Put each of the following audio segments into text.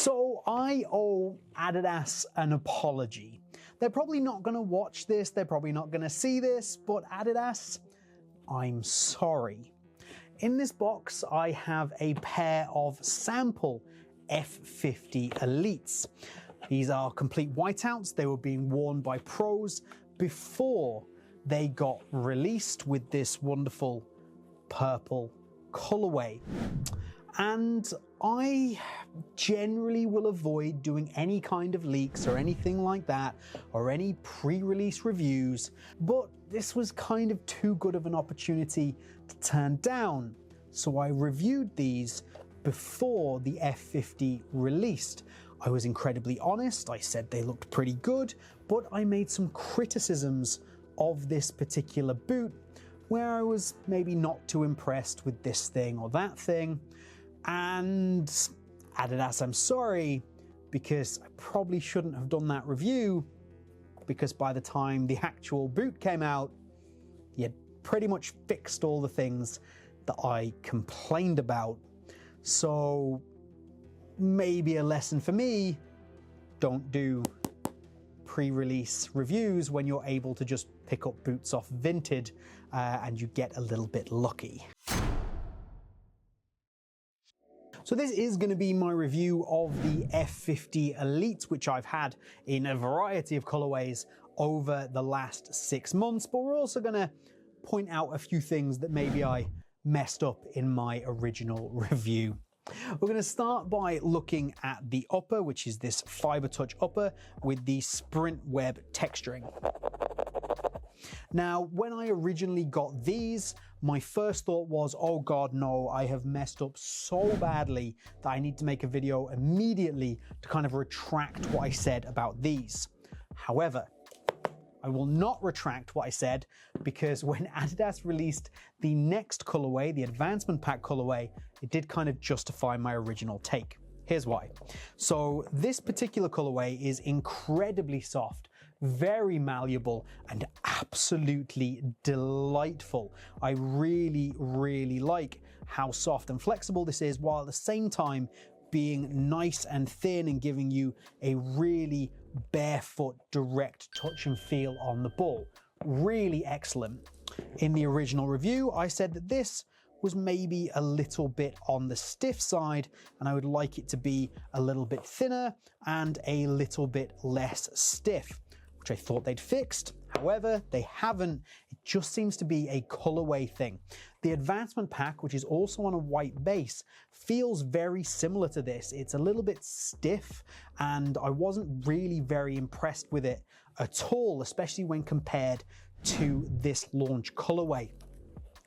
So I owe Adidas an apology. They're probably not going to watch this, they're probably not going to see this, but Adidas, I'm sorry. In this box, I have a pair of sample F50 Elites. These are complete whiteouts. They were being worn by pros before they got released with this wonderful purple colorway. And I generally will avoid doing any kind of leaks or anything like that, or any pre-release reviews, but this was kind of too good of an opportunity to turn down. So I reviewed these before the F50 released. I was incredibly honest. I said they looked pretty good, but I made some criticisms of this particular boot where I was maybe not too impressed with this thing or that thing. And Adidas, I'm sorry, because I probably shouldn't have done that review, because by the time the actual boot came out, you had pretty much fixed all the things that I complained about. So maybe a lesson for me, don't do pre-release reviews when you're able to just pick up boots off Vinted and you get a little bit lucky. So this is going to be my review of the F50 Elite, which I've had in a variety of colorways over the last 6 months, but we're also going to point out a few things that maybe I messed up in my original review. We're going to start by looking at the upper, which is this Fiber Touch upper with the sprint web texturing. Now, when I originally got these, my first thought was, oh God, no, I have messed up so badly that I need to make a video immediately to kind of retract what I said about these. However, I will not retract what I said, because when Adidas released the next colorway, the Advancement Pack colorway, it did kind of justify my original take. Here's why. So this particular colorway is incredibly soft, very malleable, and absolutely delightful. I really, really like how soft and flexible this is, while at the same time being nice and thin and giving you a really barefoot, direct touch and feel on the ball. Really excellent. In the original review, I said that this was maybe a little bit on the stiff side, and I would like it to be a little bit thinner and a little bit less stiff, which I thought they'd fixed. However, they haven't. It just seems to be a colorway thing. The Advancement Pack, which is also on a white base, feels very similar to this. It's a little bit stiff, and I wasn't really very impressed with it at all, especially when compared to this launch colorway.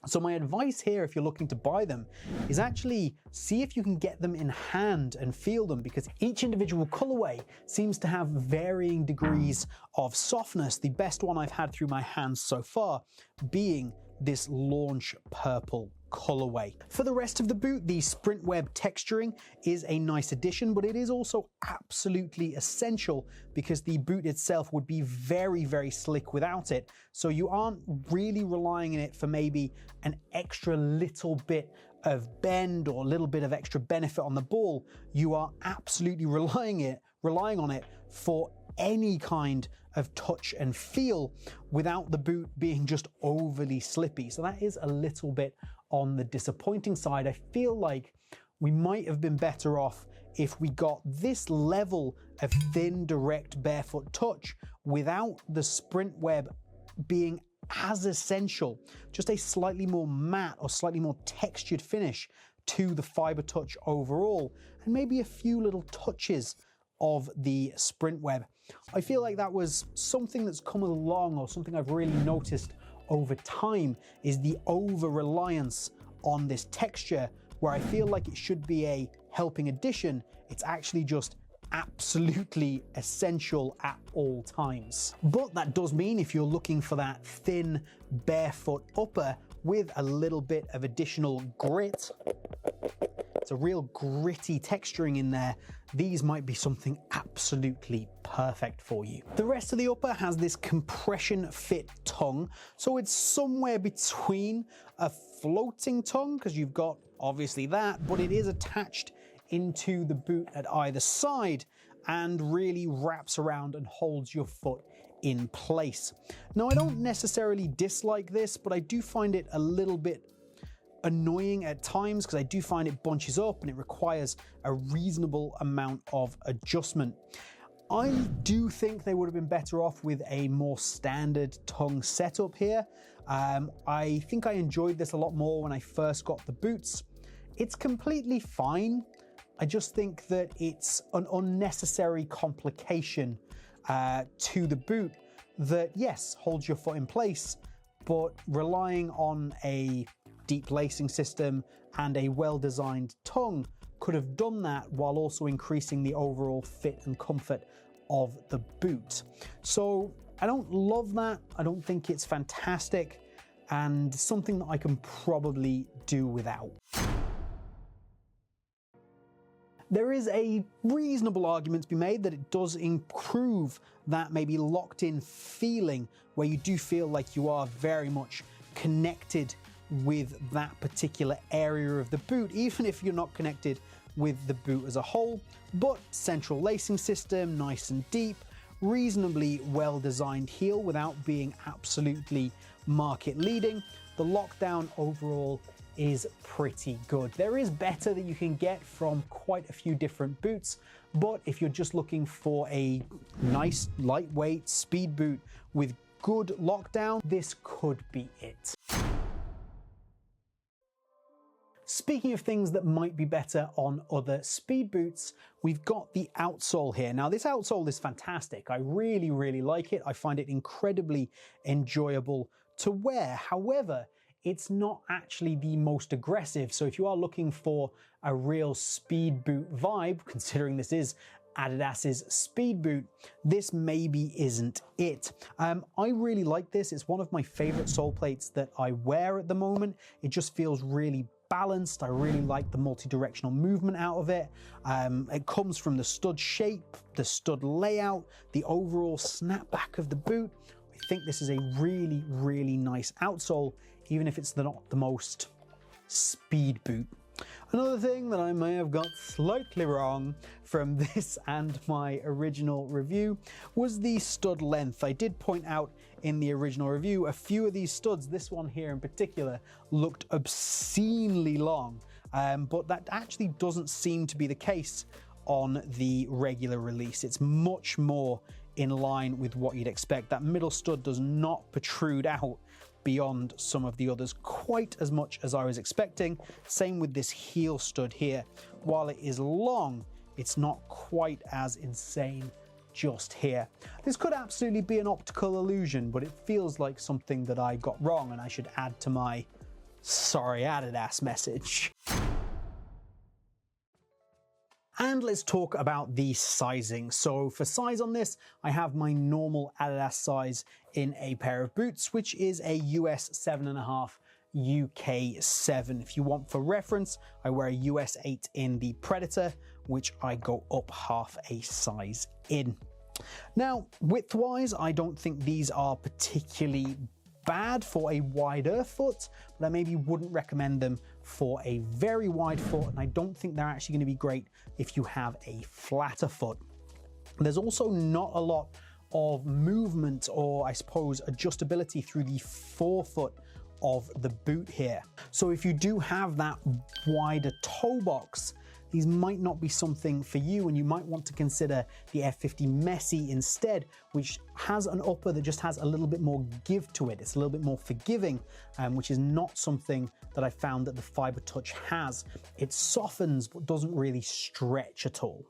So my advice here, if you're looking to buy them, is actually see if you can get them in hand and feel them, because each individual colorway seems to have varying degrees of softness. The best one I've had through my hands so far being this launch purple colorway. For the rest of the boot, the sprint web texturing is a nice addition, but it is also absolutely essential because the boot itself would be very, very slick without it. So you aren't really relying on it for maybe an extra little bit of bend or a little bit of extra benefit on the ball. You are absolutely relying on it for any kind of touch and feel without the boot being just overly slippy. So that is a little bit on the disappointing side. I feel like we might have been better off if we got this level of thin, direct, barefoot touch without the sprint web being as essential, just a slightly more matte or slightly more textured finish to the Fiber Touch overall, and maybe a few little touches of the sprint web. I feel like that was something that's come along, or something I've really noticed over time, is the over-reliance on this texture, where I feel like it should be a helping addition. It's actually just absolutely essential at all times. But that does mean if you're looking for that thin, barefoot upper with a little bit of additional grit, it's a real gritty texturing in there, these might be something absolutely perfect for you. The rest of the upper has this compression fit tongue, so it's somewhere between a floating tongue, because you've got obviously that, but it is attached into the boot at either side and really wraps around and holds your foot in place. Now, I don't necessarily dislike this, but I do find it a little bit annoying at times because I do find it bunches up and it requires a reasonable amount of adjustment. I do think they would have been better off with a more standard tongue setup here. I think I enjoyed this a lot more when I first got the boots. It's completely fine. I just think that it's an unnecessary complication to the boot that, yes, holds your foot in place, but relying on a deep lacing system and a well-designed tongue could have done that while also increasing the overall fit and comfort of the boot. So I don't love that. I don't think it's fantastic and something that I can probably do without. There is a reasonable argument to be made that it does improve that maybe locked in feeling where you do feel like you are very much connected with that particular area of the boot, even if you're not connected with the boot as a whole. But central lacing system, nice and deep, reasonably well designed heel without being absolutely market leading. The lockdown overall is pretty good. There is better that you can get from quite a few different boots, but if you're just looking for a nice lightweight speed boot with good lockdown, this could be it. Speaking of things that might be better on other speed boots, we've got the outsole here. Now, this outsole is fantastic. I really, really like it. I find it incredibly enjoyable to wear. However, it's not actually the most aggressive. So if you are looking for a real speed boot vibe, considering this is Adidas's speed boot, this maybe isn't it. I really like this. It's one of my favorite sole plates that I wear at the moment. It just feels really balanced. I really like the multi-directional movement out of it. It comes from the stud shape, the stud layout, the overall snapback of the boot. I think this is a really, really nice outsole, even if it's not the most speed boot. Another thing that I may have got slightly wrong from this and my original review was the stud length. I did point out in the original review a few of these studs, this one here in particular, looked obscenely long, but that actually doesn't seem to be the case on the regular release. It's much more in line with what you'd expect. That middle stud does not protrude out beyond some of the others quite as much as I was expecting. Same with this heel stud here. While it is long, it's not quite as insane just here. This could absolutely be an optical illusion, but it feels like something that I got wrong and I should add to my sorry Adidas message. And let's talk about the sizing. So for size on this, I have my normal Adidas size in a pair of boots, which is a US 7.5, UK 7. If you want for reference, I wear a US 8 in the Predator, which I go up half a size in. Now, width-wise, I don't think these are particularly bad for a wider foot, but I maybe wouldn't recommend them for a very wide foot, and I don't think they're actually going to be great if you have a flatter foot. There's also not a lot of movement or, I suppose, adjustability through the forefoot of the boot here. So if you do have that wider toe box, these might not be something for you, and you might want to consider the F50 Messy instead, which has an upper that just has a little bit more give to it. It's a little bit more forgiving, which is not something that I found that the Fiber Touch has. It softens, but doesn't really stretch at all.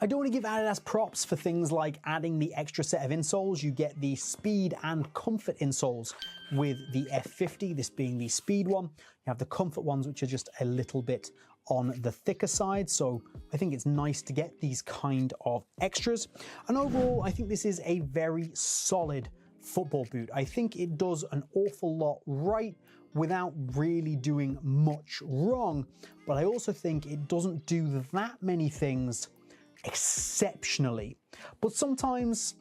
I do want to give Adidas props for things like adding the extra set of insoles. You get the speed and comfort insoles with the F50, this being the speed one. You have the comfort ones, which are just a little bit on the thicker side. So I think it's nice to get these kind of extras. And overall, I think this is a very solid football boot. I think it does an awful lot right without really doing much wrong. But I also think it doesn't do that many things exceptionally, but sometimes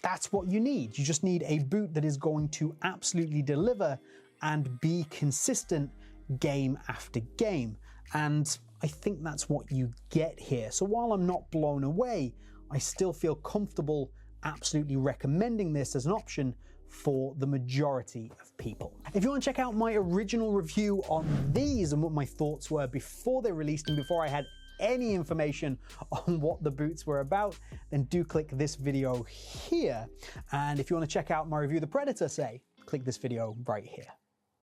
that's what you need. You just need a boot that is going to absolutely deliver and be consistent game after game. And I think that's what you get here. So while I'm not blown away, I still feel comfortable absolutely recommending this as an option for the majority of people. If you want to check out my original review on these and what my thoughts were before they released and before I had any information on what the boots were about, then do click this video here. And if you want to check out my review of the Predator, say, click this video right here.